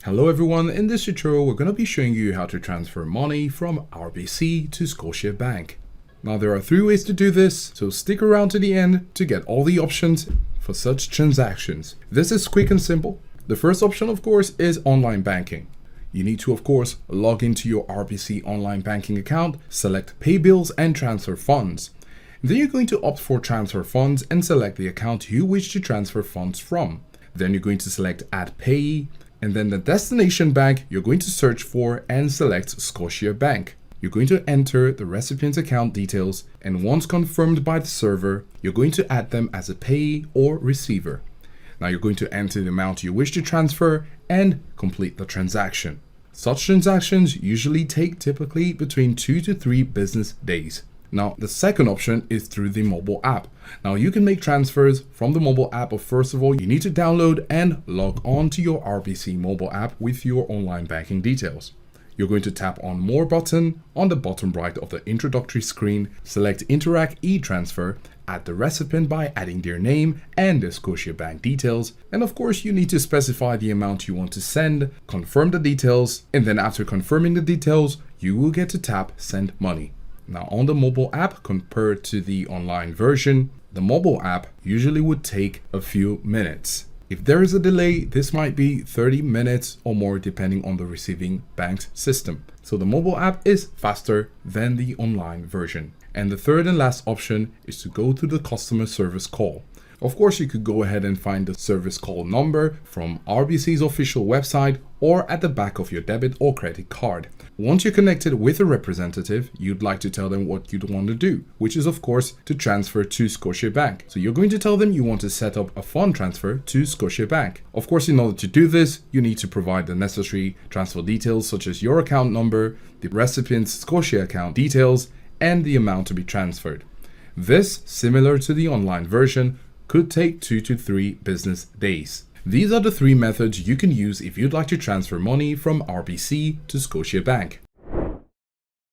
Hello everyone, in this tutorial we're going to be showing you how to transfer money from RBC to Scotiabank. Now there are three ways to do this, so stick around to the end to get all the options for such transactions. This is quick and simple. The first option of course is online banking. You need to of course log into your RBC online banking account, select pay bills and transfer funds. Then you're going to opt for transfer funds and select the account you wish to transfer funds from. Then you're going to select add payee, and then the destination bank you're going to search for and select Scotiabank. You're going to enter the recipient's account details, and once confirmed by the server, you're going to add them as a payee or receiver. Now you're going to enter the amount you wish to transfer and complete the transaction. Such transactions usually take typically between 2 to 3 business days. Now, the second option is through the mobile app. Now, you can make transfers from the mobile app, but first of all, you need to download and log on to your RBC mobile app with your online banking details. You're going to tap on More button on the bottom right of the introductory screen, select Interact e-Transfer, add the recipient by adding their name and the Scotiabank details, and of course you need to specify the amount you want to send, confirm the details, and then after confirming the details, you will get to tap Send Money. Now on the mobile app compared to the online version, the mobile app usually would take a few minutes. If there is a delay, this might be 30 minutes or more depending on the receiving bank's system. So the mobile app is faster than the online version. And the third and last option is to go to the customer service call. Of course, you could go ahead and find the service call number from RBC's official website or at the back of your debit or credit card. Once you're connected with a representative, you'd like to tell them what you'd want to do, which is of course to transfer to Scotiabank. So you're going to tell them you want to set up a fund transfer to Scotiabank. Of course, in order to do this, you need to provide the necessary transfer details such as your account number, the recipient's Scotia account details, and the amount to be transferred. This, similar to the online version, could take 2 to 3 business days. These are the 3 methods you can use if you'd like to transfer money from RBC to Scotiabank.